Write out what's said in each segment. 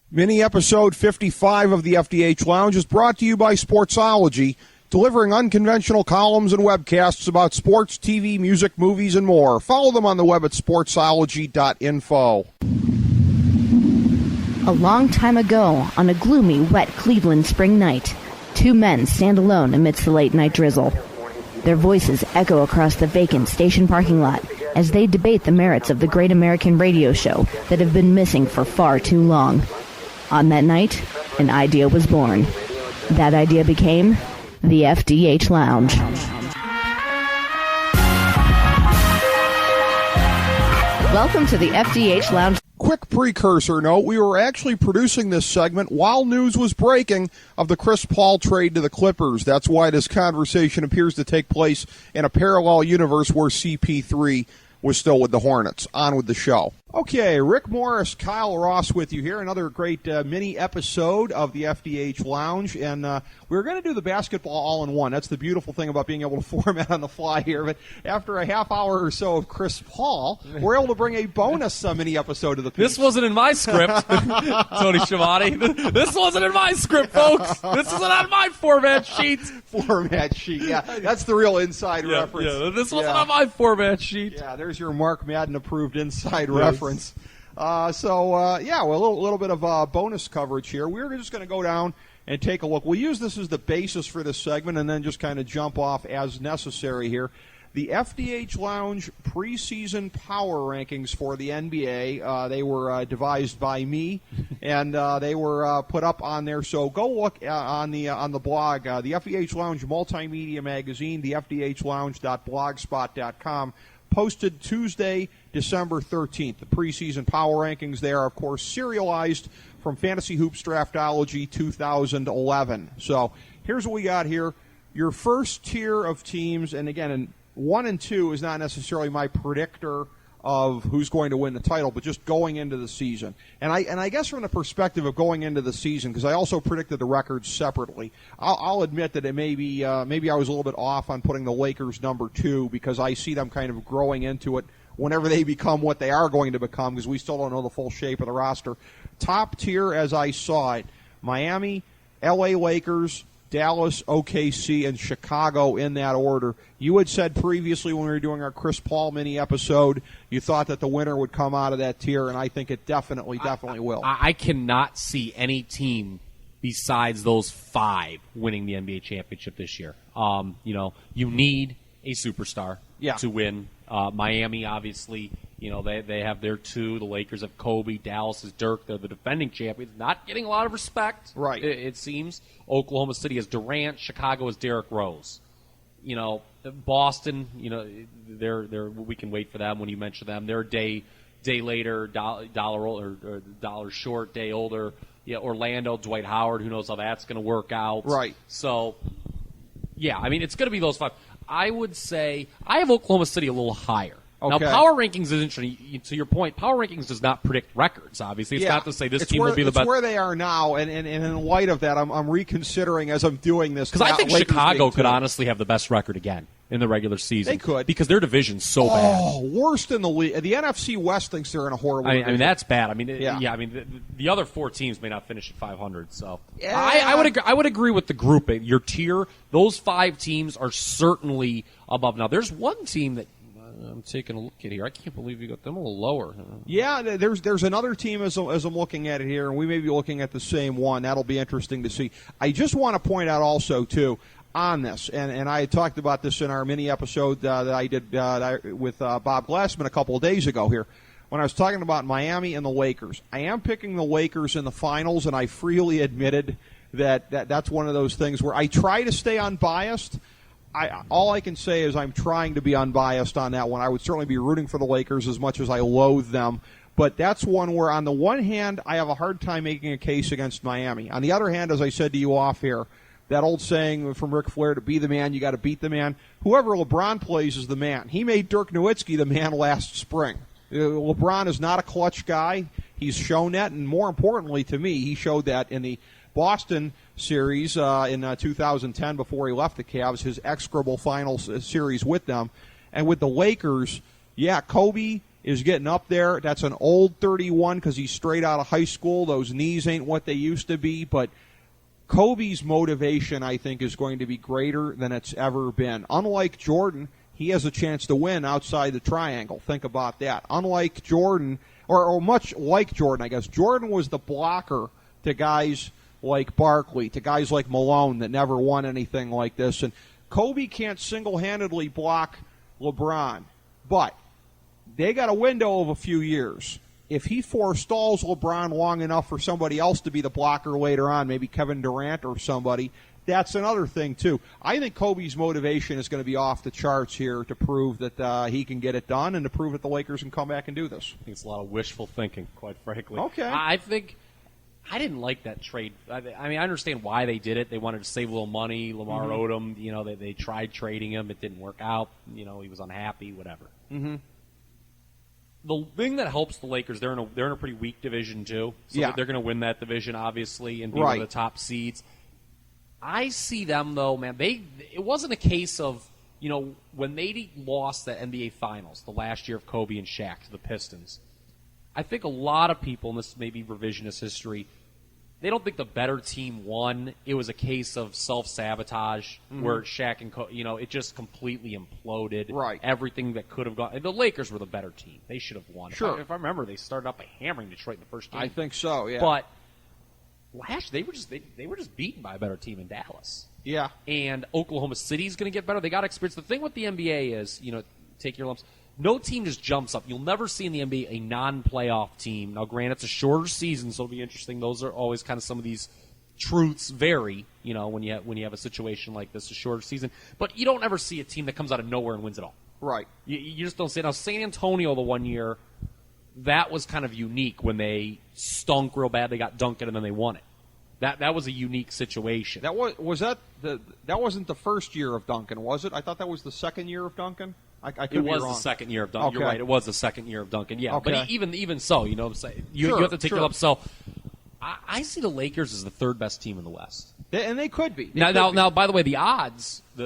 Mini episode 55 of the FDH Lounge is brought to you by Sportsology, delivering unconventional columns and webcasts about sports, TV, music, movies, and more. Follow them on the web at sportsology.info. A long time ago, on a gloomy, wet Cleveland spring night, two men stand alone amidst the late-night drizzle. Their voices echo across the vacant station parking lot as they debate the merits of the great American radio show that have been missing for far too long. On that night, an idea was born. That idea became the FDH Lounge. Welcome to the FDH Lounge. Quick precursor note, we were actually producing this segment while news was breaking of the Chris Paul trade to the Clippers. That's why this conversation appears to take place in a parallel universe where CP3 was still with the Hornets. On with the show. Okay, Rick Morris, Kyle Ross with you here. Another great mini episode of the FDH Lounge. And we were going to do the basketball all-in-one. That's the beautiful thing about being able to format on the fly here. But after a half hour or so of Chris Paul, we're able to bring a bonus mini episode to the piece. This wasn't in my script, Tony Schiavone. This wasn't in my script, folks. This isn't on my format sheet. Format sheet, yeah. That's the real inside reference. Yeah, this wasn't on my format sheet. Yeah, there's your Mark Madden-approved inside reference. A little bit of bonus coverage here. We're just going to go down and take a look. We'll use this as the basis for this segment and then just kind of jump off as necessary here. The FDH Lounge preseason power rankings for the NBA. They were devised by me, and they were put up on there. So go look on the blog, the FDH Lounge multimedia magazine, the FDHLounge.blogspot.com. Posted Tuesday, December 13th. The preseason power rankings there, of course, serialized from Fantasy Hoops Draftology 2011. So here's what we got here. Your first tier of teams, and again, 1 and 2 is not necessarily my predictor of who's going to win the title, but just going into the season. And I guess from the perspective of going into the season, because I also predicted the records separately, I'll admit that it maybe I was a little bit off on putting the Lakers number 2 because I see them kind of growing into it whenever they become what they are going to become, because we still don't know the full shape of the roster. Top tier, as I saw it, Miami, L.A. Lakers, Dallas, OKC, and Chicago in that order. You had said previously when we were doing our Chris Paul mini episode, you thought that the winner would come out of that tier, and I think it definitely will. I cannot see any team besides those 5 winning the NBA championship this year. You need a superstar to win. Miami, obviously, they have their 2. The Lakers have Kobe. Dallas is Dirk. They're the defending champions. Not getting a lot of respect, right? It seems. Oklahoma City has Durant. Chicago has Derrick Rose. Boston, they're we can wait for them when you mention them. They're a day later, dollar short, day older. Yeah, Orlando, Dwight Howard. Who knows how that's going to work out? Right. So, it's going to be those 5. I would say I have Oklahoma City a little higher. Okay. Now, power rankings is interesting. To your point, power rankings does not predict records, obviously. It's not to say this team will be the best. It's where they are now, and in light of that, I'm reconsidering as I'm doing this. Because I think Chicago could honestly have the best record again in the regular season. They could. Because their division's so bad. Oh, worst in the league. The NFC West thinks they're in a horrible division. I mean, that's bad. The other 4 teams may not finish at 500. So I would agree with the grouping. Your tier, those 5 teams are certainly above. Now, there's one team that I'm taking a look at here. I can't believe you got them a little lower. Yeah, there's another team as I'm looking at it here, and we may be looking at the same one. That'll be interesting to see. I just want to point out also, too, on this, and I had talked about this in our mini episode that I did with Bob Glassman a couple of days ago here, when I was talking about Miami and the Lakers. I am picking the Lakers in the finals, and I freely admitted that's one of those things where I try to stay unbiased. All I can say is I'm trying to be unbiased on that one. I would certainly be rooting for the Lakers as much as I loathe them. But that's one where, on the one hand, I have a hard time making a case against Miami. On the other hand, as I said to you off here, that old saying from Ric Flair, to be the man, you got to beat the man. Whoever LeBron plays is the man. He made Dirk Nowitzki the man last spring. LeBron is not a clutch guy. He's shown that, and more importantly to me, he showed that in the Boston series in 2010 before he left the Cavs, his execrable finals series with them. And with the Lakers, Kobe is getting up there. That's an old 31 because he's straight out of high school. Those knees ain't what they used to be, but Kobe's motivation, I think, is going to be greater than it's ever been. Unlike Jordan, he has a chance to win outside the triangle. Think about that. Unlike Jordan, or much like Jordan, I guess, Jordan was the blocker to guys like Barkley, to guys like Malone that never won anything like this. And Kobe can't single-handedly block LeBron, but they got a window of a few years. If he forestalls LeBron long enough for somebody else to be the blocker later on, maybe Kevin Durant or somebody, that's another thing, too. I think Kobe's motivation is going to be off the charts here to prove that he can get it done and to prove that the Lakers can come back and do this. I think it's a lot of wishful thinking, quite frankly. Okay. I think I didn't like that trade. I mean, I understand why they did it. They wanted to save a little money. Lamar Odom, they tried trading him. It didn't work out. He was unhappy, whatever. Mm-hmm. The thing that helps the Lakers, they're in a pretty weak division too. So they're going to win that division, obviously, and be one of the top seeds. I see them, though, man. It wasn't a case of, when they lost the NBA Finals the last year of Kobe and Shaq to the Pistons. I think a lot of people, and this may be revisionist history, they don't think the better team won. It was a case of self-sabotage where Shaq and Kobe, it just completely imploded. Right. Everything that could have gone. The Lakers were the better team. They should have won. Sure. If I remember, they started out by hammering Detroit in the first game. I think so, yeah. But last year, they were just beaten by a better team in Dallas. Yeah. And Oklahoma City's going to get better. They got experience. The thing with the NBA is, take your lumps. No team just jumps up. You'll never see in the NBA a non-playoff team. Now, granted, it's a shorter season, so it'll be interesting. Those are always kind of some of these truths vary, when you have a situation like this, a shorter season. But you don't ever see a team that comes out of nowhere and wins it all. Right. You just don't see it. Now, San Antonio, the one year, that was kind of unique when they stunk real bad. They got Duncan, and then they won it. That was a unique situation. That wasn't the first year of Duncan, was it? I thought that was the second year of Duncan. I could be wrong. The second year of Duncan. Okay. You're right. It was the second year of Duncan. Yeah, okay. But even so, you have to take it up. So I see the Lakers as the third best team in the West, and they could be. Now, by the way, the odds at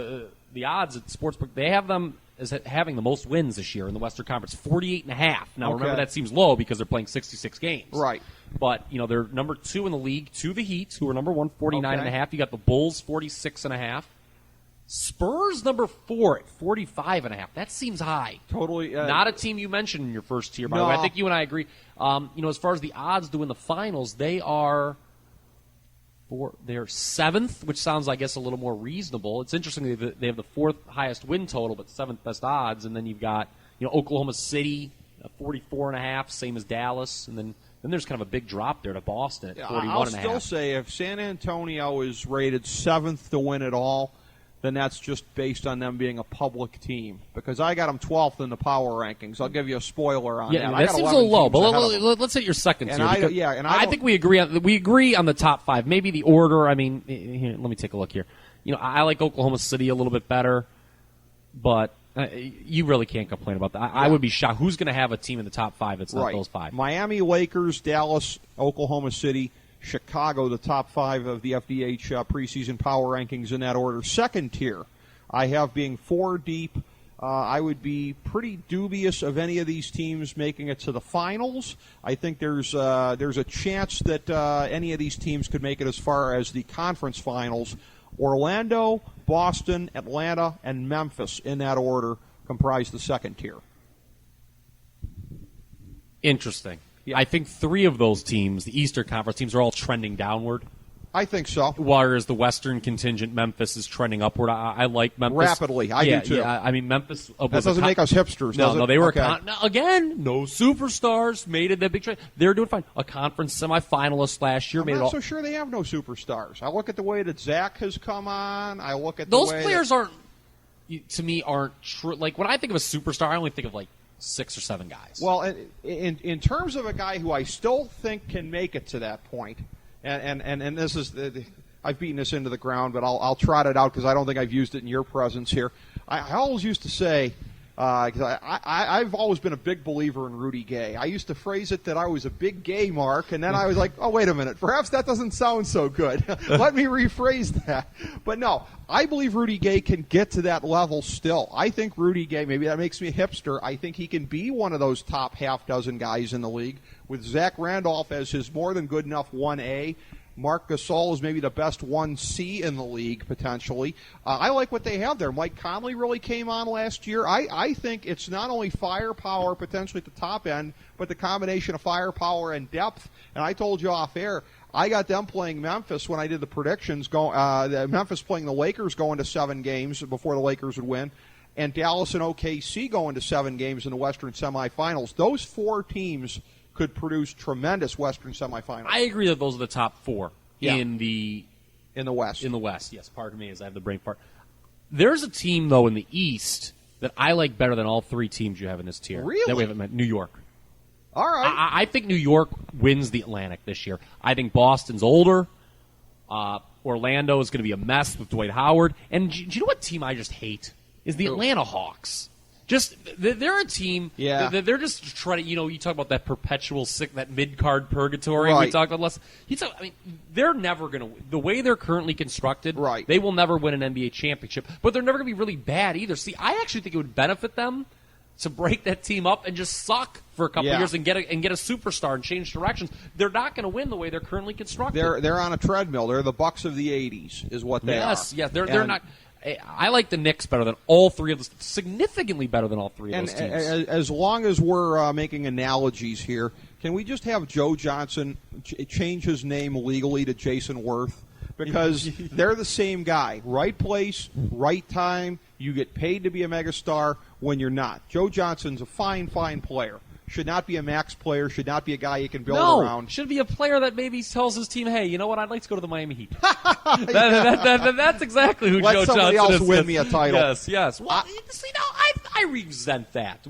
Sportsbook, they have them as having the most wins this year in the Western Conference, 48.5. Now, remember that seems low because they're playing 66 games. Right. But they're number 2 in the league to the Heat, who are number 1, 49.5. You got the Bulls, 46.5. Spurs number 4 at 45.5. That seems high. Totally. Not a team you mentioned in your first tier, by the way. I think you and I agree. As far as the odds do in the finals, they're 7th, which sounds, I guess, a little more reasonable. It's interesting they have the 4th highest win total, but 7th best odds. And then you've got Oklahoma City, 44.5, same as Dallas, and then there's kind of a big drop there to Boston at 41.5. I'll still say if San Antonio is rated 7th to win it all, then that's just based on them being a public team. Because I got them 12th in the power rankings. I'll give you a spoiler on that. That seems a little low. But let's hit your second tier. I think we agree on the top 5. Maybe the order. I mean, here, let me take a look here. I like Oklahoma City a little bit better, but you really can't complain about that. I would be shocked. Who's going to have a team in the top 5 that's not those 5? Miami, Lakers, Dallas, Oklahoma City, Chicago, the top 5 of the FDH preseason power rankings in that order. Second tier, I have being 4 deep. I would be pretty dubious of any of these teams making it to the finals. I think there's a chance that any of these teams could make it as far as the conference finals. Orlando, Boston, Atlanta, and Memphis in that order comprise the second tier. Interesting. Yeah. I think 3 of those teams, the Eastern Conference teams, are all trending downward. I think so. Whereas the Western contingent, Memphis, is trending upward. I like Memphis. Rapidly. I do too. Yeah, I mean, Memphis. That doesn't make us hipsters, does it? No, they were again, no superstars, made it that big trade. They're doing fine. A conference semifinalist last year. I'm not so sure they have no superstars. I look at the way that Zach has come on. I look at those players aren't true. Like, when I think of a superstar, I only think of 6 or 7 guys. Well, in terms of a guy who I still think can make it to that point, and this is I've beaten this into the ground, but I'll trot it out because I don't think I've used it in your presence here. I always used to say 'Cause I've always been a big believer in Rudy Gay. I used to phrase it that I was a big gay mark, and then I was like, oh, wait a minute. Perhaps that doesn't sound so good. Let me rephrase that. But no, I believe Rudy Gay can get to that level still. I think Rudy Gay, maybe that makes me a hipster, I think he can be one of those top half dozen guys in the league with Zach Randolph as his more than good enough 1A. Marc Gasol is maybe the best 1C in the league, potentially. I like what they have there. Mike Conley really came on last year. I think it's not only firepower potentially at the top end, but the combination of firepower and depth. And I told you off air, I got them playing Memphis when I did the predictions. Memphis playing the Lakers going to 7 games before the Lakers would win, and Dallas and OKC going to 7 games in the Western semifinals. Those 4 teams could produce tremendous Western semifinals. I agree that those are the top 4 in the West. In the West, yes. Pardon me, as I have the brain fart. There's a team though in the East that I like better than all 3 teams you have in this tier. Really? That we haven't met. New York. All right. I think New York wins the Atlantic this year. I think Boston's older. Orlando is going to be a mess with Dwight Howard. And do you know what team I just hate? Is the Atlanta Hawks. Just they're a team. Yeah. They're just trying to. You talk about that perpetual that mid-card purgatory right. we talked about less. They're never going to. The way they're currently constructed, right. They will never win an NBA championship. But they're never going to be really bad either. See, I actually think it would benefit them to break that team up and just suck for a couple of years and get a superstar and change directions. They're not going to win the way they're currently constructed. They're on a treadmill. They're the Bucks of the '80s, is what they are. Yes, they're not. I like the Knicks better than all 3 of the significantly better than all 3 of those teams. As long as we're making analogies here, can we just have Joe Johnson change his name legally to Jason Worth? Because they're the same guy. Right place, right time. You get paid to be a megastar when you're not. Joe Johnson's a fine player. Should not be a max player. Should not be a guy you can build around. Should be a player that maybe tells his team, "Hey, you know what? I'd like to go to the Miami Heat." That's exactly who Let Joe somebody Johnson else is. win me a title. Yes. Well, I resent that.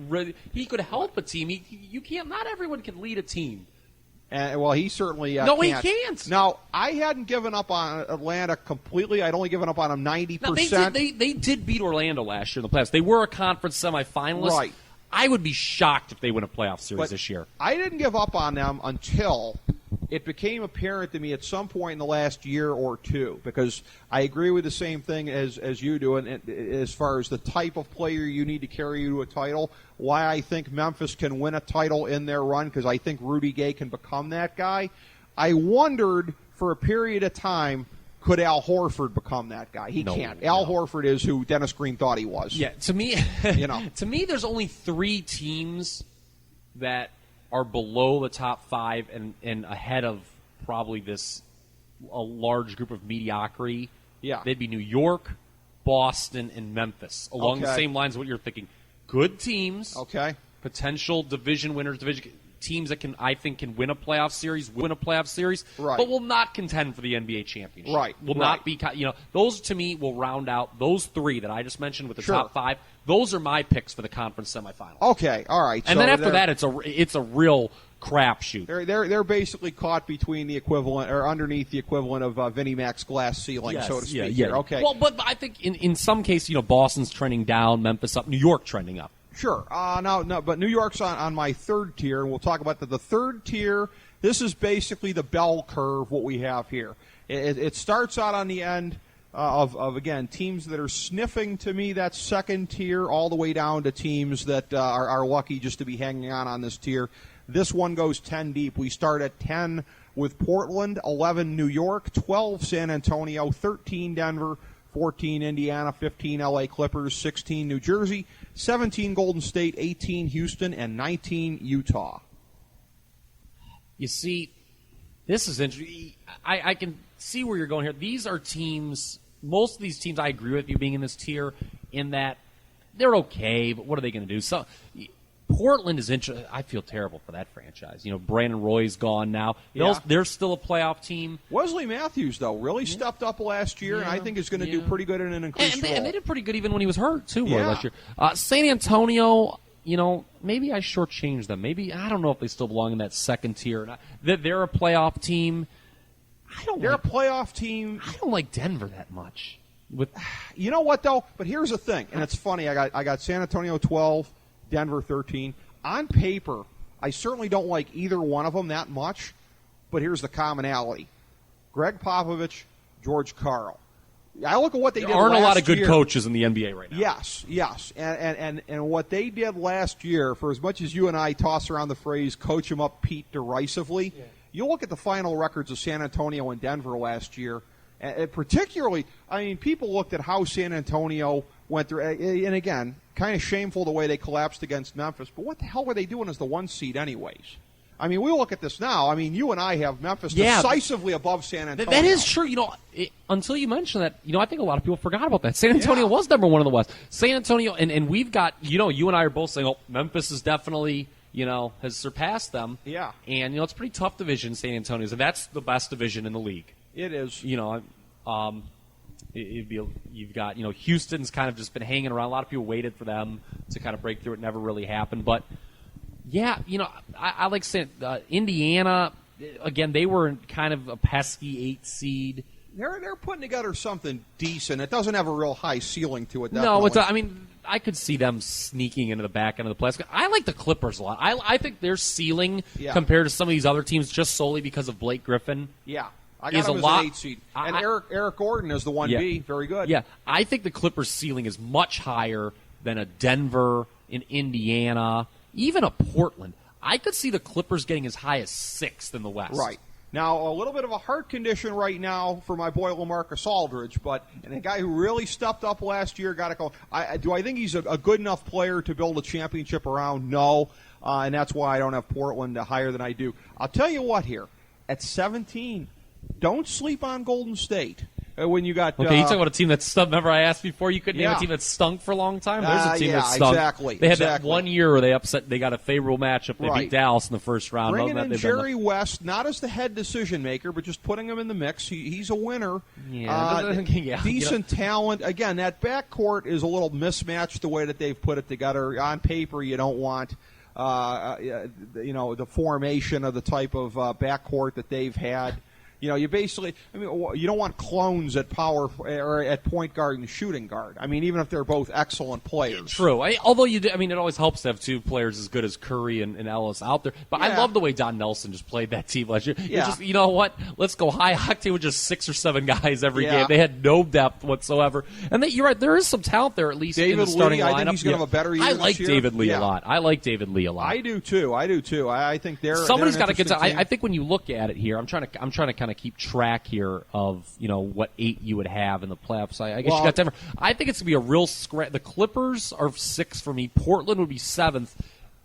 He could help a team. You can't. Not everyone can lead a team. Well, he certainly no, can't. He can't. Now, I hadn't given up on Atlanta completely. I'd only given up on them 90%. Now, they did beat Orlando last year in the playoffs. They were a conference semifinalist. Right. I would be shocked if they win a playoff series this year. I didn't give up on them until it became apparent to me at some point in the last year or two, because I agree with the same thing as you do, and as far as the type of player you need to carry you to a title, why I think Memphis can win a title in their run, because I think Rudy Gay can become that guy. I wondered for a period of time, could Al Horford become that guy? He can't. Al Horford is who Dennis Green thought he was. Yeah, to me, to me, there's only 3 teams that are below the top 5 and ahead of probably a large group of mediocrity. Yeah, they'd be New York, Boston, and Memphis, along the same lines of what you're thinking. Good teams. Okay. Potential division winners, teams that I think can win a playoff series, right. but will not contend for the NBA championship. Right. Will not be, those to me will round out those 3 that I just mentioned with the top 5. Those are my picks for the conference semifinal. Okay, all right. And then after that, it's a real crapshoot. They're basically caught between the equivalent or underneath the equivalent of Vinnie Mac's glass ceiling, so to speak. Yeah. Okay. Well, but I think in some case, Boston's trending down, Memphis up, New York trending up. Sure. No, but New York's on my 3rd tier, and we'll talk about the 3rd tier. This is basically the bell curve, what we have here. It starts out on the end of again, teams that are sniffing to me that 2nd tier, all the way down to teams that are lucky just to be hanging on this tier. This one goes 10 deep. We start at 10 with Portland, 11 New York, 12 San Antonio, 13 Denver, 14 Indiana, 15 LA Clippers, 16 New Jersey, 17 Golden State, 18 Houston, and 19 Utah. You see, this is interesting. I can see where you're going here. These are teams, most of these teams I agree with you being in this tier in that they're okay, but what are they going to do? So Portland is interesting. I feel terrible for that franchise. Brandon Roy's gone now. They're still a playoff team. Wesley Matthews, though, really stepped up last year, and I think is going to do pretty good in an increased role. And they did pretty good even when he was hurt, too, last year. San Antonio, maybe I shortchanged them. Maybe, I don't know if they still belong in that 2nd tier. They're a playoff team. They're a playoff team. I don't like Denver that much. You know what, though? But here's the thing, and it's funny. I got San Antonio 12, Denver 13. On paper, I certainly don't like either one of them that much, but here's the commonality. Greg Popovich, George Karl. I look at what they did last year. There aren't a lot of good coaches in the NBA right now. Yes. And what they did last year, for as much as you and I toss around the phrase coach 'em up Pete derisively, you look at the final records of San Antonio and Denver last year, and particularly, I mean, people looked at how San Antonio went through, and again, kind of shameful the way they collapsed against Memphis, but what the hell were they doing as the 1 seed anyways? I mean, we look at this now. I mean, you and I have Memphis decisively above San Antonio. That is true. Until you mentioned that, I think a lot of people forgot about that. San Antonio was number 1 in the West. San Antonio, and we've got, you and I are both saying, Memphis is definitely, has surpassed them. Yeah. And, it's a pretty tough division, San Antonio's, and that's the best division in the league. It is. You've got, Houston's kind of just been hanging around. A lot of people waited for them to kind of break through. It never really happened, but. Yeah, I like saying Indiana, again, they were kind of a pesky 8 seed. They're putting together something decent. It doesn't have a real high ceiling to it, definitely. No, I could see them sneaking into the back end of the playoffs. I like the Clippers a lot. I think their ceiling compared to some of these other teams just solely because of Blake Griffin. Yeah. I got him as an 8 seed. And Eric Gordon is the 1B. Very good. Yeah. I think the Clippers' ceiling is much higher than a Denver, an Indiana, even a Portland. I could see the Clippers getting as high as 6th in the West. Right. Now, a little bit of a heart condition right now for my boy LaMarcus Aldridge, and a guy who really stepped up last year, got to go. Do I think he's a good enough player to build a championship around? No, and that's why I don't have Portland higher than I do. I'll tell you what here. At 17, don't sleep on Golden State. When you got you talking about a team that stunk. Remember, I asked before you could name a team that stunk for a long time. There's a team that stunk. Exactly. They had that 1 year where they got a favorable matchup. They beat Dallas in the first round. Bringing in Jerry West, not as the head decision maker, but just putting him in the mix. He's a winner. Decent talent. Again, that backcourt is a little mismatched the way that they've put it together. On paper, you don't want the formation of the type of backcourt that they've had. You basically, you don't want clones at power or at point guard and shooting guard. Even if they're both excellent players. True. Although it always helps to have 2 players as good as Curry and Ellis out there. But I love the way Don Nelson just played that team last year. Yeah. Just, you know what? Let's go high octane with just 6 or 7 guys every game. They had no depth whatsoever. And you're right. There is some talent there, at least in the starting lineup. I think he's going to have a better year. I like David Lee a lot. I I do too. I think somebody's got to get to. I think when you look at it here, I'm trying to kind of keep track here of what 8 you would have in the playoffs. I guess you got Denver. I think it's going to be a real the Clippers are 6 for me. Portland would be 7th.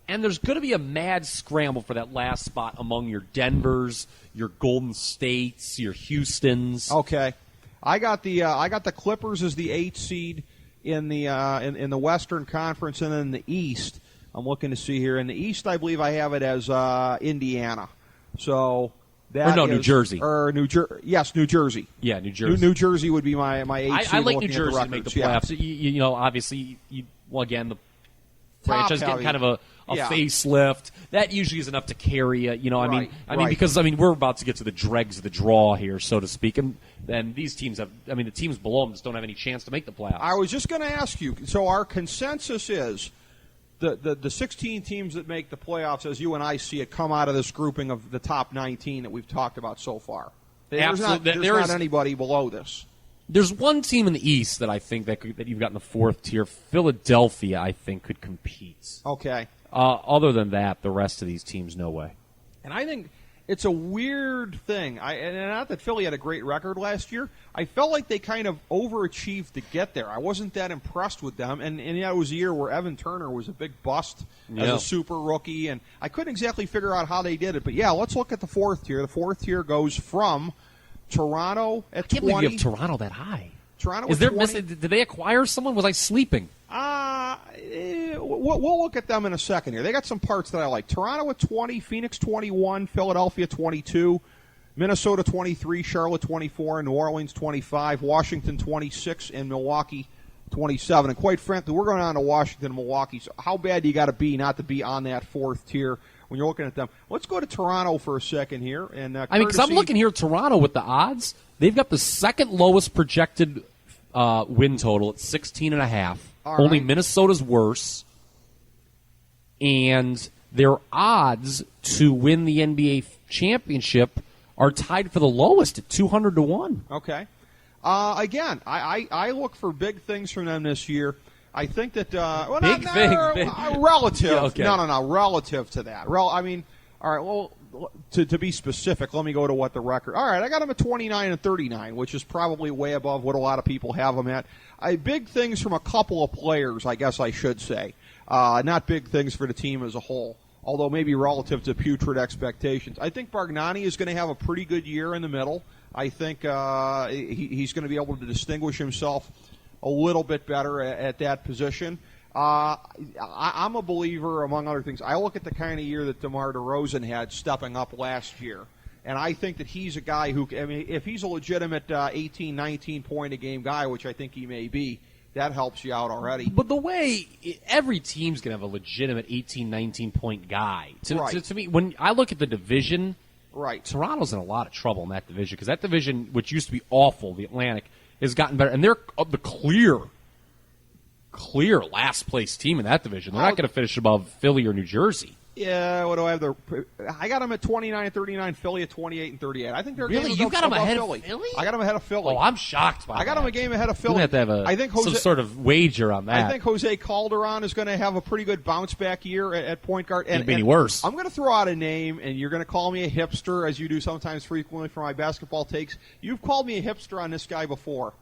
And there's going to be a mad scramble for that last spot among your Denvers, your Golden States, your Houstons. Okay. I got the Clippers as the 8th seed in the Western Conference, and then in the East, I'm looking to see here. In the East, I believe I have it as Indiana. So New Jersey. Yes, New Jersey. Yeah, New Jersey. New Jersey would be my 8th seed. I like New Jersey to make the playoffs. Yeah. Obviously, again, the franchise getting kind of a facelift. That usually is enough to carry you. Because we're about to get to the dregs of the draw here, so to speak, and then these teams have. The teams below them just don't have any chance to make the playoffs. I was just going to ask you. So our consensus is the 16 teams that make the playoffs, as you and I see it, come out of this grouping of the top 19 that we've talked about so far. There's not anybody below this. There's one team in the East that I think that you've got in the 4th tier. Philadelphia, I think, could compete. Okay. Other than that, the rest of these teams, no way. And I think it's a weird thing. And not that Philly had a great record last year. I felt like they kind of overachieved to get there. I wasn't that impressed with them. And it was a year where Evan Turner was a big bust as a super rookie. And I couldn't exactly figure out how they did it. But, let's look at the 4th tier. The 4th tier goes from Toronto at 20. I can't believe you have Toronto that high. Toronto is there 20? Did they acquire someone? Was I sleeping? We'll look at them in a second here. They got some parts that I like. Toronto at 20, Phoenix 21, Philadelphia 22, Minnesota 23, Charlotte 24, New Orleans 25, Washington 26, and Milwaukee 27. And quite frankly, we're going on to Washington and Milwaukee. So how bad do you got to be not to be on that 4th tier when you're looking at them? Let's go to Toronto for a second here. And because I'm looking here at Toronto with the odds. They've got the 2nd lowest projected win total at 16.5. All Only right. Minnesota's worse. And their odds to win the NBA championship are tied for the lowest at 200-1. Okay. Again, I look for big things from them this year. I think that Big thing. Relative. Yeah, okay. No. Relative to that. All right. Well, to be specific, let me go to what the record. All right, I got them at 29-39, which is probably way above what a lot of people have them at. Big things from a couple of players, I guess I should say. Not big things for the team as a whole, although maybe relative to putrid expectations. I think Bargnani is going to have a pretty good year in the middle. I think he's going to be able to distinguish himself a little bit better at that position. I'm a believer, among other things. I look at the kind of year that DeMar DeRozan had stepping up last year, and I think that he's a guy who, if he's a legitimate 18, 19-point-a-game guy, which I think he may be, that helps you out already. But the way every team's going to have a legitimate 18, 19-point guy. To me, when I look at the division, right, Toronto's in a lot of trouble in that division because that division, which used to be awful, the Atlantic, has gotten better, and they're the clear last place team in that division. They're not going to finish above Philly or New Jersey. Yeah, what do I have? I got them at 29-39, Philly at 28-38. I think they're really. You got them ahead of Philly? I got them ahead of Philly. Oh, I'm shocked by that. I got them a game ahead of Philly. You have to have I think some sort of wager on that. I think Jose Calderon is going to have a pretty good bounce back year at point guard. Can't be any worse. I'm going to throw out a name, and you're going to call me a hipster, as you do sometimes frequently for my basketball takes. You've called me a hipster on this guy before.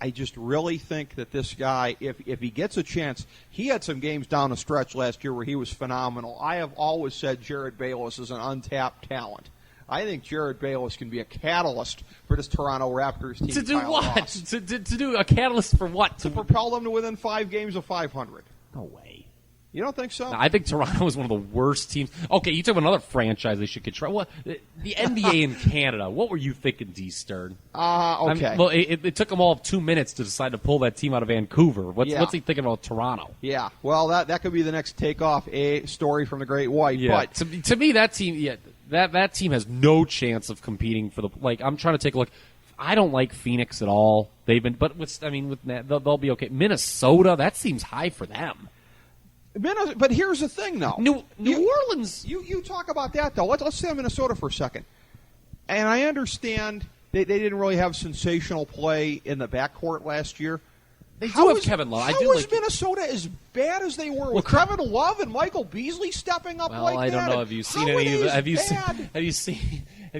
I just really think that this guy, if he gets a chance, he had some games down the stretch last year where he was phenomenal. I have always said Jared Bayless is an untapped talent. I think Jared Bayless can be a catalyst for this Toronto Raptors team. To do what? To do a catalyst for what? To propel them to within 5 games of 500. No way. You don't think so? No, I think Toronto is one of the worst teams. Okay, you took another franchise they should control. What, the NBA in Canada. What were you thinking, D. Stern? Okay. I mean, well, it took them all 2 minutes to decide to pull that team out of Vancouver. What's he thinking about Toronto? Yeah. Well, that could be the next takeoff story from the Great White. Yeah. But to me, that team, that team has no chance of competing for the. Like, I'm trying to take a look. I don't like Phoenix at all. They've been, but with that, they'll be okay. Minnesota, that seems high for them. But here's the thing, though. New Orleans. You talk about that, though. Let's stay on Minnesota for a second. And I understand they didn't really have sensational play in the backcourt last year. They do have Kevin Love. How is Minnesota as bad as they were with Kevin Love and Michael Beasley stepping up like that? Well, I don't know. Have you seen any of Have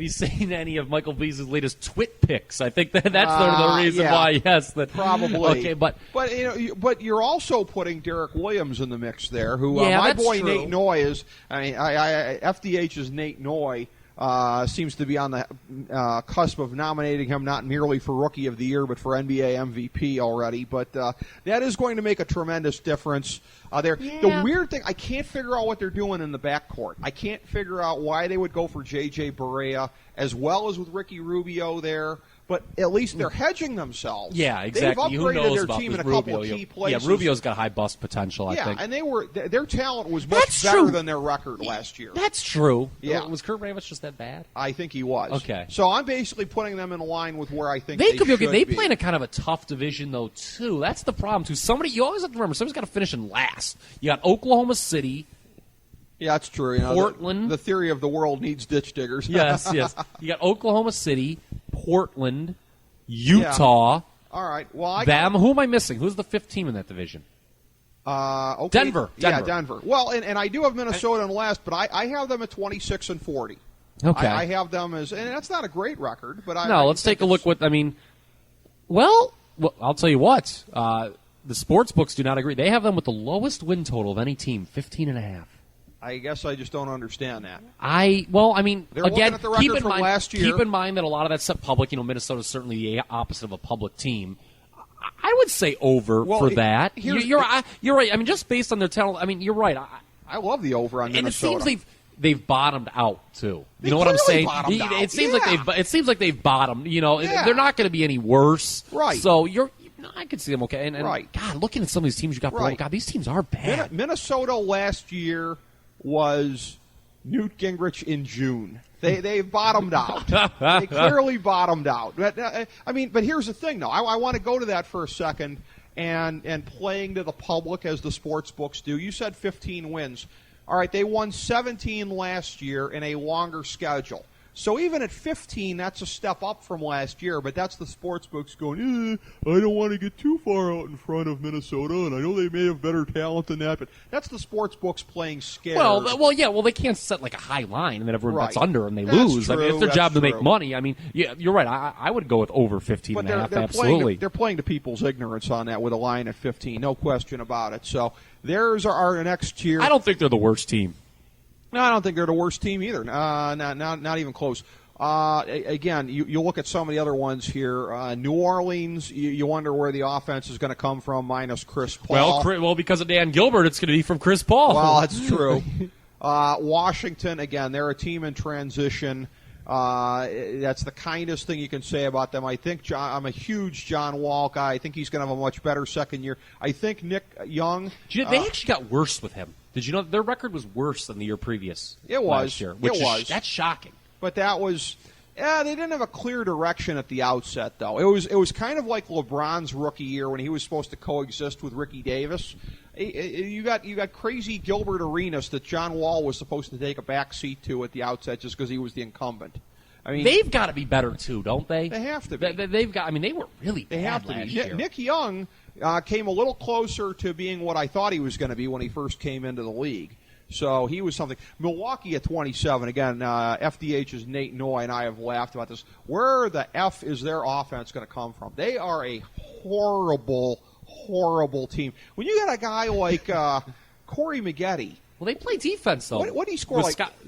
you seen any of Michael Beasley's latest twit pics? I think that's the reason why. Yes, that probably. Okay, but you're also putting Derek Williams in the mix there, who my boy true. Nate Noy is. FDH's Nate Noy seems to be on the cusp of nominating him not merely for Rookie of the Year but for NBA MVP already. But that is going to make a tremendous difference there. Yeah. The weird thing, I can't figure out what they're doing in the backcourt. I can't figure out why they would go for J.J. Barea as well as with Ricky Rubio there. But at least they're hedging themselves. Yeah, exactly. They've Who upgraded knows their about team in a Rubio? couple of key places. Yeah, Rubio's got high bust potential, I think. And their talent was much better than their record last year. That's true. Yeah. Was Kurt Rambis just that bad? I think he was. Okay. So I'm basically putting them in line with where I think they could be okay. They be. play in a kind of a tough division, though, too. That's the problem, too. You always have to remember, somebody's got to finish in last. You got Oklahoma City. Yeah, that's true. Portland. The theory of the world needs ditch diggers. Yes. You got Oklahoma City, Portland, Utah. Yeah. All right. Well, who am I missing? Who's the fifth team in that division? Okay. Denver. Yeah, Denver. Well, and I do have Minnesota in last, but I have them at 26-40. Okay. I have them as, and that's not a great record, but let's take a look. Well, I'll tell you what. The sports books do not agree. They have them with the lowest win total of any team, 15.5. I guess I just don't understand that. They're again, looking at the record from last year. Keep in mind that a lot of that stuff public. Minnesota's certainly the opposite of a public team. I would say over for that. You're right. Just based on their talent. You're right. I love the over on Minnesota. And it seems they've bottomed out too. You know what I'm saying? It seems like they've bottomed. They're not going to be any worse. Right. So I could see them okay. And right. God, looking at some of these teams you got, right. God, these teams are bad. Minnesota last year was Newt Gingrich in June. They've bottomed out. They clearly bottomed out. But here's the thing, though. I want to go to that for a second and playing to the public as the sports books do. You said 15 wins. All right, they won 17 last year in a longer schedule. So even at 15, that's a step up from last year, but that's the sports books going, I don't want to get too far out in front of Minnesota, and I know they may have better talent than that, but that's the sports books playing scared. Well, they can't set like a high line, and then everyone bets under and they lose. True, it's their job to make money. Yeah, you're right. I would go with over 15 but and a half, absolutely. They're playing to people's ignorance on that with a line at 15, no question about it. So there's our next tier. I don't think they're the worst team. No, I don't think they're the worst team either. Not even close. Again, you look at some of the other ones here. New Orleans, you wonder where the offense is going to come from minus Chris Paul. Well, because of Dan Gilbert, it's going to be from Chris Paul. Well, that's true. Washington, again, they're a team in transition. That's the kindest thing you can say about them. I think I'm a huge John Wall guy. I think he's going to have a much better second year. I think Nick Young. They actually got worse with him. Did you know their record was worse than the year previous? It was. Last year, that's shocking. But that was, they didn't have a clear direction at the outset, though. It was kind of like LeBron's rookie year when he was supposed to coexist with Ricky Davis. You got crazy Gilbert Arenas that John Wall was supposed to take a back seat to at the outset just because he was the incumbent. They've got to be better too, don't they? They have to be. They've got. They were really bad they have to last be. year. Nick Young came a little closer to being what I thought he was going to be when he first came into the league. So he was something. Milwaukee at 27. Again, FDH's Nate Noy and I have laughed about this. Where the F is their offense going to come from? They are a horrible, horrible team. When you got a guy like Corey Maggette. Well, they play defense, though. What did he score?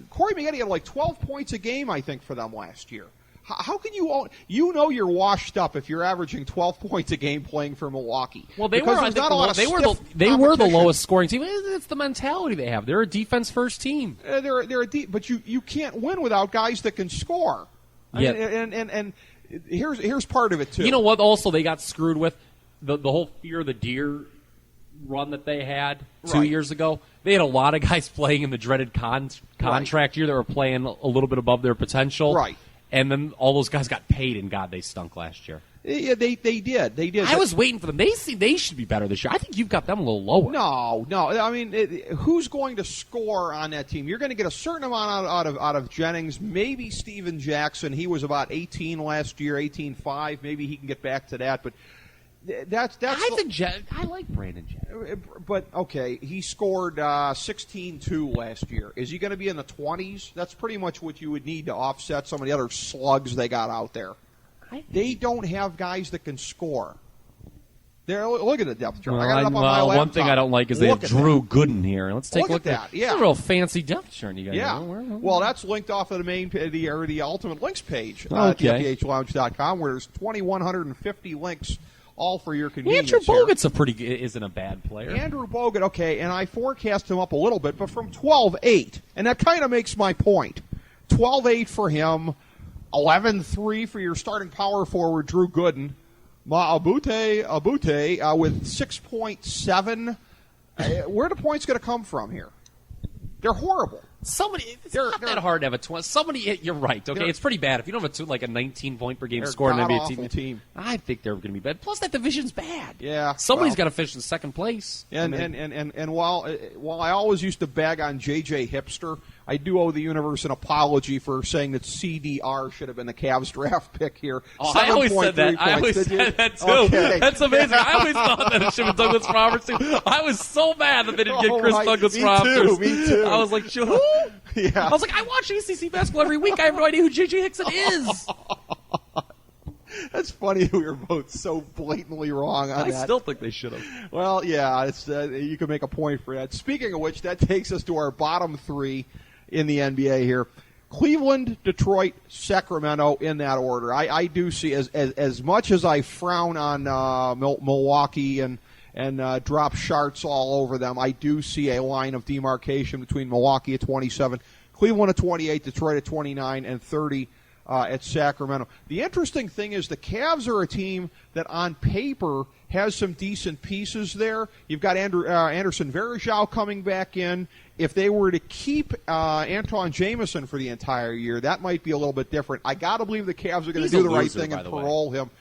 Corey Maggette had like 12 points a game, I think, for them last year. How can you you're washed up if you're averaging 12 points a game playing for Milwaukee? Well, they were the lowest scoring team. It's the mentality they have. They're a defense first team. But you can't win without guys that can score. Yeah. And here's part of it too. You know what? Also, they got screwed with the whole fear of the deer run that they had 2 years ago. They had a lot of guys playing in the dreaded contract year that were playing a little bit above their potential. Right. And then all those guys got paid, and God, they stunk last year. Yeah, they did. They did. I was waiting for them. They should be better this year. I think you've got them a little lower. No. Who's going to score on that team? You're going to get a certain amount out of Jennings, maybe Steven Jackson. He was about 18 last year, 18.5. Maybe he can get back to that, but that's. I like Brandon Jennings. But okay, he scored 16-2 last year. Is he going to be in the 20s? That's pretty much what you would need to offset some of the other slugs they got out there. They don't have guys that can score. Look at the depth chart. I got it up on my laptop. One thing I don't like is they have Drew Gooden here. Let's take a look at that. Yeah, it's a real fancy depth chart. You guys well, that's linked off of the main the Ultimate Links page at FDHLounge.com, where there's 2,150 links. All for your convenience. Andrew Bogut's isn't a bad player. Andrew Bogut, okay, and I forecast him up a little bit, but from 12-8, and that kind of makes my point. 12-8 for him, 11-3 for your starting power forward, Drew Gooden. Abute with 6.7. Where are the points going to come from here? They're horrible. It's not that hard to have a 20. You're right. Okay, it's pretty bad if you don't have a 19-point per game score in an NBA team. I think they're going to be bad. Plus, that division's bad. Yeah, somebody's got to finish in second place. And while I always used to bag on JJ Hipster, I do owe the universe an apology for saying that CDR should have been the Cavs draft pick here. I always said that. I always said that too. Okay. That's amazing. I always thought that it should have been Douglas Roberts too. I was so mad that they didn't get Chris Douglas Roberts. Me too. I was like, who? Yeah. I was like, I watch ACC basketball every week. I have no idea who J.J. Hickson is. That's funny we were both so blatantly wrong on that. I still think they should have. Well, yeah, it's you can make a point for that. Speaking of which, that takes us to our bottom three in the NBA here. Cleveland, Detroit, Sacramento in that order. I do see, as much as I frown on Milwaukee and drop Sharts all over them, I do see a line of demarcation between Milwaukee at 27, Cleveland at 28, Detroit at 29, and 30 at Sacramento. The interesting thing is the Cavs are a team that on paper has some decent pieces there. You've got Anderson Varejao coming back in. If they were to keep Anton Jameson for the entire year, that might be a little bit different. I got to believe the Cavs are going to do the right thing and parole him.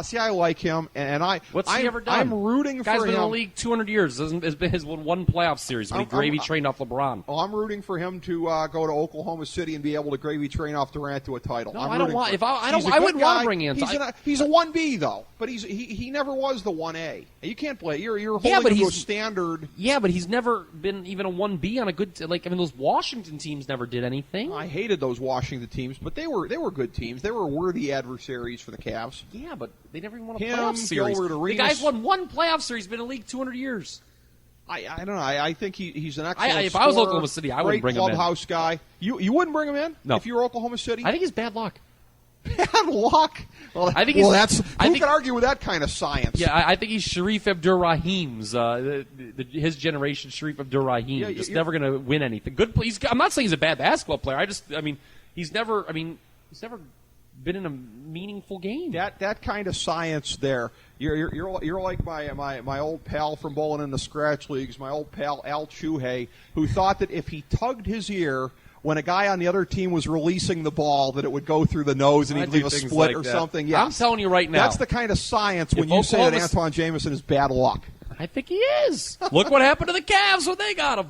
See, I like him, and What's he ever done? I'm rooting for him. Guy's been in the league 200 years. Has won one playoff series when he gravy trained off LeBron. Oh, I'm rooting for him to go to Oklahoma City and be able to gravy train off Durant to a title. No, I don't want. I wouldn't want to bring in. He's a 1B though, but he never was the 1A. You can't play. You're holding him to a standard. Yeah, but he's never been even a 1B on a good. Those Washington teams never did anything. I hated those Washington teams, but they were good teams. They were worthy adversaries for the Cavs. Yeah, but they never even won a playoff series. The guy's won one playoff series, been in the league 200 years. I don't know. I think he's an excellent If I was Oklahoma City, I wouldn't bring him in. Clubhouse guy. You wouldn't bring him in? No. If you were Oklahoma City? I think he's bad luck. Bad luck? Well, I think who can argue with that kind of science? Yeah, I think he's Sharif Abdur-Rahim's, his generation, Sharif Abdur-Rahim. Just never going to win anything. I'm not saying he's a bad basketball player. He's never been in a meaningful game. That kind of science there. You're like my old pal from bowling in the scratch leagues, my old pal Al Chuhey, who thought that if he tugged his ear when a guy on the other team was releasing the ball, that it would go through the nose and he'd leave a split or something. Yeah, I'm telling you right now. That's the kind of science when you say that Anton Jameson is bad luck. I think he is. Look what happened to the Cavs when they got him.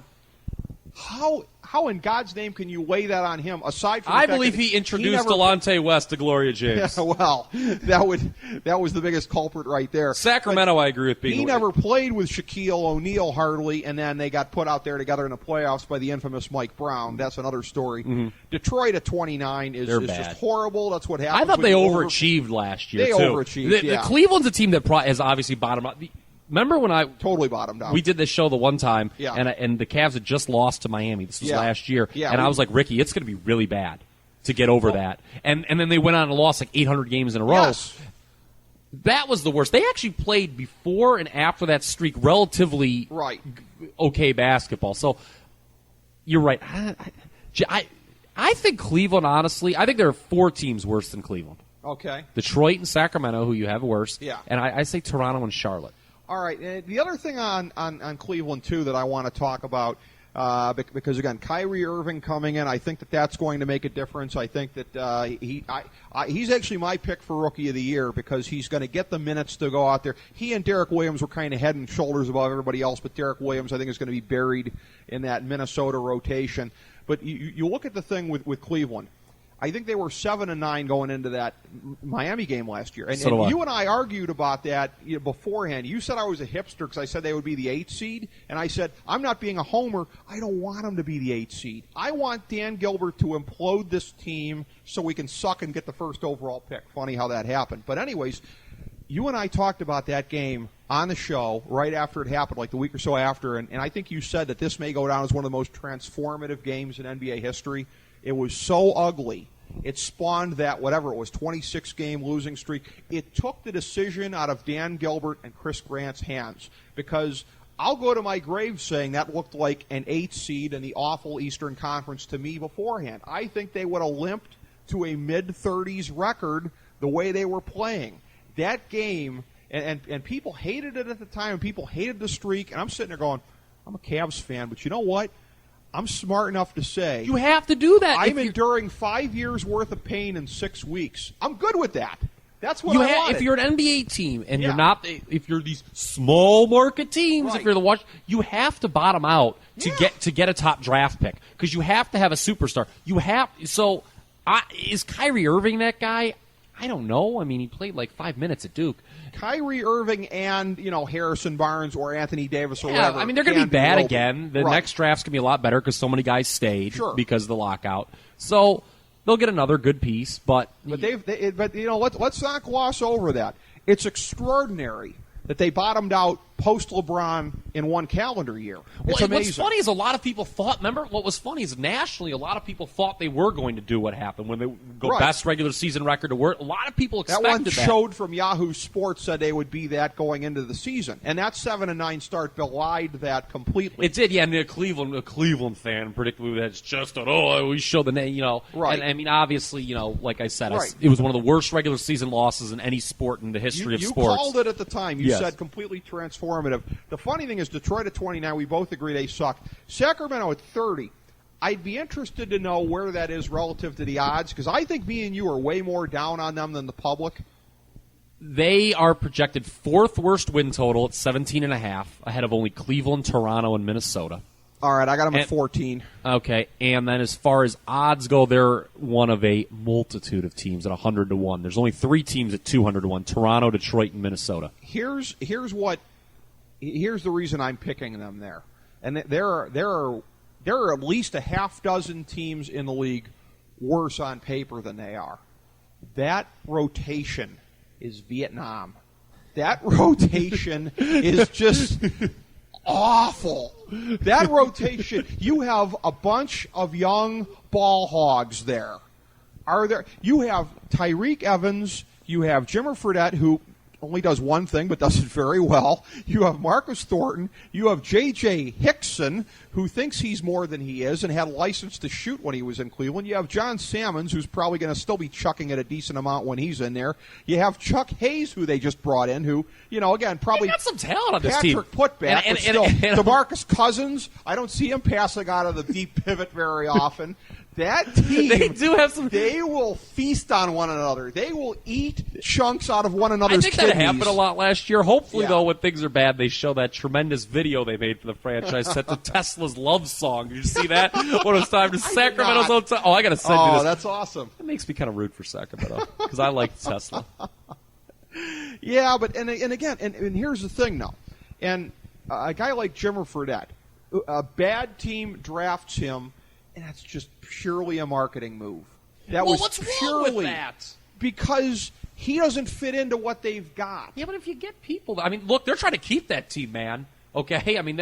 How in God's name can you lay that on him? Aside from I believe he introduced Delonte West to Gloria James. Yeah, well, that was the biggest culprit right there. Sacramento, but I agree with being. He never played with Shaquille O'Neal hardly, and then they got put out there together in the playoffs by the infamous Mike Brown. That's another story. Mm-hmm. Detroit at 29 is just horrible. That's what happened. I thought they overachieved last year. They overachieved. The Cleveland's a team that has obviously bottomed out. Remember when I totally bottomed out? We did this show the one time, and the Cavs had just lost to Miami. This was last year, and I was like, Ricky, it's going to be really bad to get over that. And then they went on and lost like 800 games in a row. Yes. That was the worst. They actually played before and after that streak relatively okay basketball. So you're right. I think Cleveland, honestly, I think there are 4 teams worse than Cleveland. Okay. Detroit and Sacramento, who you have worse. Yeah. And I say Toronto and Charlotte. All right. The other thing on Cleveland, too, that I want to talk about, because, again, Kyrie Irving coming in, I think that's going to make a difference. I think that he's actually my pick for Rookie of the Year because he's going to get the minutes to go out there. He and Derek Williams were kind of head and shoulders above everybody else, but Derek Williams, I think, is going to be buried in that Minnesota rotation. But you look at the thing with Cleveland. I think they were 7-9 going into that Miami game last year. And you and I argued about that beforehand. You said I was a hipster because I said they would be the 8th seed. And I said, I'm not being a homer. I don't want them to be the 8th seed. I want Dan Gilbert to implode this team so we can suck and get the first overall pick. Funny how that happened. But anyways, you and I talked about that game on the show right after it happened, like the week or so after. And I think you said that this may go down as one of the most transformative games in NBA history. It was so ugly. It spawned that, 26-game losing streak. It took the decision out of Dan Gilbert and Chris Grant's hands because I'll go to my grave saying that looked like an 8th seed in the awful Eastern Conference to me beforehand. I think they would have limped to a mid-30s record the way they were playing. That game, and people hated it at the time, and people hated the streak, and I'm sitting there going, I'm a Cavs fan, but you know what? I'm smart enough to say you have to do that. I'm enduring 5 years worth of pain in 6 weeks. I'm good with that. That's what I wanted. If you're an NBA team and you're not, if you're these small market teams, if you're the watch, you have to bottom out to get a top draft pick because you have to have a superstar. Is Kyrie Irving that guy? I don't know. I mean, he played like 5 minutes at Duke. Kyrie Irving and, Harrison Barnes or Anthony Davis or whatever. I mean, they're going to be bad again. The next draft's going to be a lot better because so many guys stayed because of the lockout. So they'll get another good piece, but let's not gloss over that. It's extraordinary that they bottomed out post LeBron in one calendar year. It's amazing. What's funny is a lot of people thought, remember, what was funny is nationally a lot of people thought they were going to do what happened when they go best regular season record to work. A lot of people expected that. That one showed from Yahoo Sports said they would be that going into the season. And that 7-9 start belied that completely. It did, yeah. And a Cleveland fan predicted that's just we showed the name, Right. And I mean, obviously, like I said, it was one of the worst regular season losses in any sport in the history of sports. You called it at the time. You said completely transformative. The funny thing is Detroit at 29, we both agree they suck. Sacramento at 30, I'd be interested to know where that is relative to the odds, because I think me and you are way more down on them than the public. They are projected fourth worst win total at 17.5, ahead of only Cleveland, Toronto, and Minnesota. All right, I got them at 14. Okay, and then as far as odds go, they're one of a multitude of teams at 100-1. There's only 3 teams at 200-1: Toronto, Detroit, and Minnesota. Here's the reason I'm picking them there, and there are at least a half dozen teams in the league worse on paper than they are. That rotation is Vietnam. That rotation is just awful. That rotation, you have a bunch of young ball hogs there. You have Tyreek Evans, you have Jimmer Fredette, who only does one thing but does it very well. You have Marcus Thornton. You have J.J. Hickson, who thinks he's more than he is and had a license to shoot when he was in Cleveland. You have John Salmons, who's probably going to still be chucking it a decent amount when he's in there. You have Chuck Hayes, who they just brought in, who, again, probably... They got some talent on this team. Patrick Putback, but still, DeMarcus Cousins, I don't see him passing out of the deep pivot very often. That team, they will feast on one another. They will eat chunks out of one another's kidneys. I think that happened a lot last year. Hopefully, though, when things are bad, they show that tremendous video they made for the franchise set to Tesla's love song. Did you see that? When it was time to Sacramento's own time. Oh, I got to send you this. Oh, that's awesome. It makes me kind of root for Sacramento because I like Tesla. Yeah, but and again, and here's the thing, though. And a guy like Jimmer Fredette, a bad team drafts him, and that's just purely a marketing move. What's wrong with that? Because he doesn't fit into what they've got. Yeah, but if you get people, I mean, look, they're trying to keep that team, man. Okay, I mean,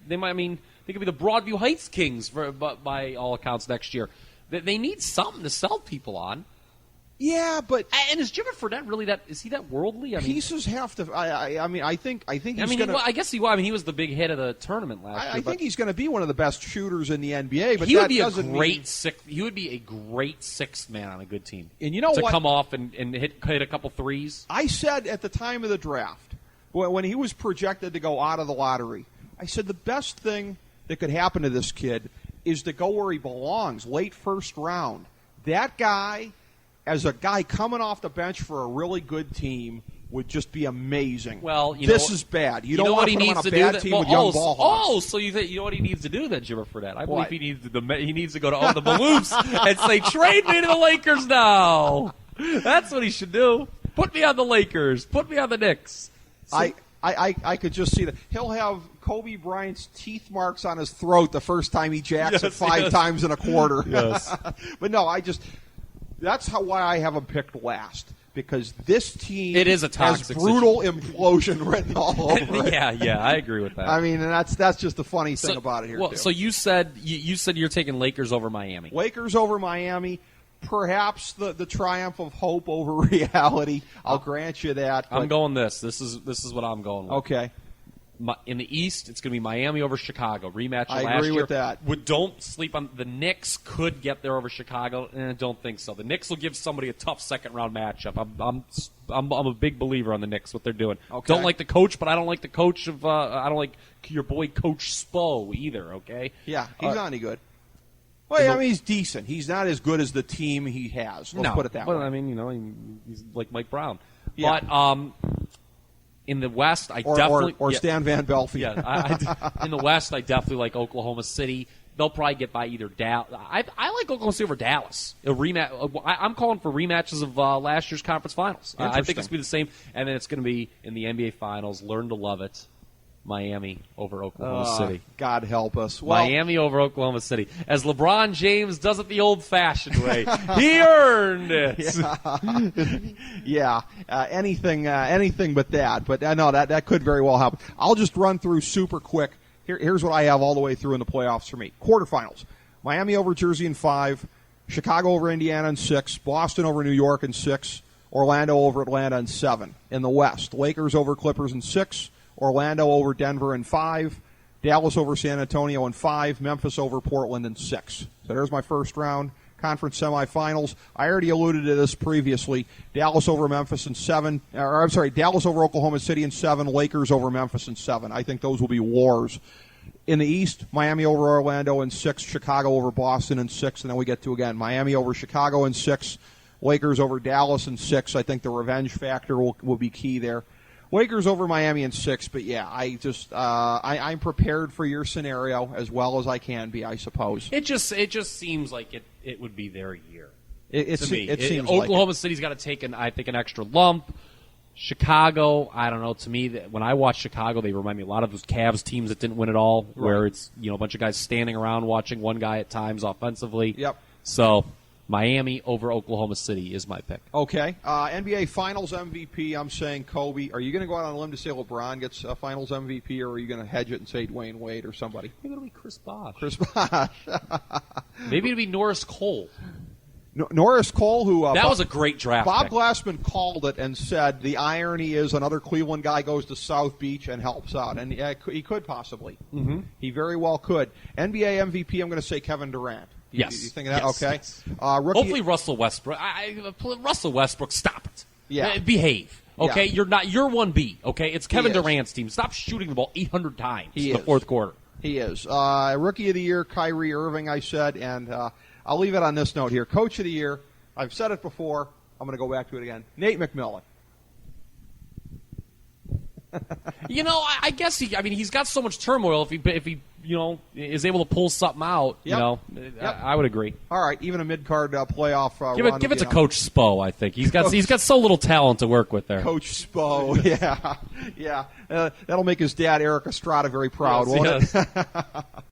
they might. I mean, they could be the Broadview Heights Kings by all accounts next year. They need something to sell people on. Yeah, but and is Jimmer Fredette really that? Is he that worldly? I mean, pieces have to. I think he's going to. I guess he was. I mean, he was the big hit of the tournament last year. I think he's going to be one of the best shooters in the NBA. But he would be a great sixth man on a good team. And you know what? To come off and hit a couple threes. I said at the time of the draft, when he was projected to go out of the lottery, I said the best thing that could happen to this kid is to go where he belongs, late first round. That guy, as a guy coming off the bench for a really good team, would just be amazing. Well, this is bad. You don't want to put him on a bad team with young ball hogs. So you know what he needs to do then, Jimmer Fredette? I believe he needs to go to the Maloofs and say, trade me to the Lakers now. That's what he should do. Put me on the Lakers. Put me on the Knicks. So, I could just see that. He'll have Kobe Bryant's teeth marks on his throat the first time he jacks it 5 times in a quarter. Yes. But no, that's why I have him picked last. Because this team has brutal implosion written all over it. Yeah, I agree with that. I mean, and that's just the funny thing about it here. Well, so you said you're taking Lakers over Miami. Lakers over Miami, perhaps the triumph of hope over reality. I'll grant you that. I'm going this. This is what I'm going with. Okay. In the East, it's going to be Miami over Chicago. Rematch of last year. I agree with that. Don't sleep on the Knicks. Could get there over Chicago, and I don't think so. The Knicks will give somebody a tough second-round matchup. I'm a big believer on the Knicks, what they're doing. Okay. Don't like the coach, but I don't like the coach of I don't like your boy Coach Spo either. Okay. Yeah, he's not any good. Well, I mean, he's decent. He's not as good as the team he has. Let's put it that way. But I mean, he's like Mike Brown. Yeah. But in the West, I definitely... Or Stan Van Belfie. Yeah, in the West, I definitely like Oklahoma City. They'll probably get by either Dallas. I like Oklahoma City over Dallas. A rematch. I'm calling for rematches of last year's conference finals. I think it's going to be the same, and then it's going to be in the NBA Finals. Learn to love it. Miami over Oklahoma City. God help us. Well, Miami over Oklahoma City. As LeBron James does it the old-fashioned way. He earned it. Yeah. Anything but that. But no, that could very well happen. I'll just run through super quick. Here's what I have all the way through in the playoffs for me. Quarterfinals. Miami over Jersey in 5. Chicago over Indiana in 6. Boston over New York in 6. Orlando over Atlanta in 7. In the West, Lakers over Clippers in 6. Orlando over Denver in 5. Dallas over San Antonio in 5. Memphis over Portland in 6. So there's my first round. Conference semifinals. I already alluded to this previously. Dallas over Memphis in 7. Dallas over Oklahoma City in 7. Lakers over Memphis in 7. I think those will be wars. In the East, Miami over Orlando in 6. Chicago over Boston in 6. And then we get to, again, Miami over Chicago in 6. Lakers over Dallas in 6. I think the revenge factor will be key there. Lakers over Miami in 6, but yeah, I'm prepared for your scenario as well as I can be, I suppose. It just seems like it would be their year. It seems Oklahoma like City's got to take an extra lump. Chicago, I don't know. To me, when I watch Chicago, they remind me a lot of those Cavs teams that didn't win it all, where it's a bunch of guys standing around watching one guy at times offensively. Yep. So Miami over Oklahoma City is my pick. Okay. NBA Finals MVP, I'm saying Kobe. Are you going to go out on a limb to say LeBron gets Finals MVP, or are you going to hedge it and say Dwayne Wade or somebody? Maybe it'll be Chris Bosh. Chris Bosh. Maybe it'll be Norris Cole. Norris Cole, who that was a great draft Bob pick. Glassman called it and said the irony is another Cleveland guy goes to South Beach and helps out, and he could possibly. Mm-hmm. He very well could. NBA MVP, I'm going to say Kevin Durant. Yes. You think of that? Yes, okay. Yes. Rookie, hopefully Russell Westbrook. Russell Westbrook, stop it. Yeah. Behave. Okay, Yeah. You're 1B. Okay, it's Kevin He is. Durant's team. Stop shooting the ball 800 times He in the is. fourth quarter. He is. Rookie of the Year, Kyrie Irving, I said, and I'll leave it on this note here. Coach of the Year, I've said it before. I'm going to go back to it again. Nate McMillan. I guess he's got so much turmoil. If he is able to pull something out, Yep. I would agree. All right, even a mid-card playoff run. Give it to Coach Spo. I think he's got so little talent to work with there. Coach Spo, yeah. That'll make his dad Eric Estrada very proud, Yes, won't it?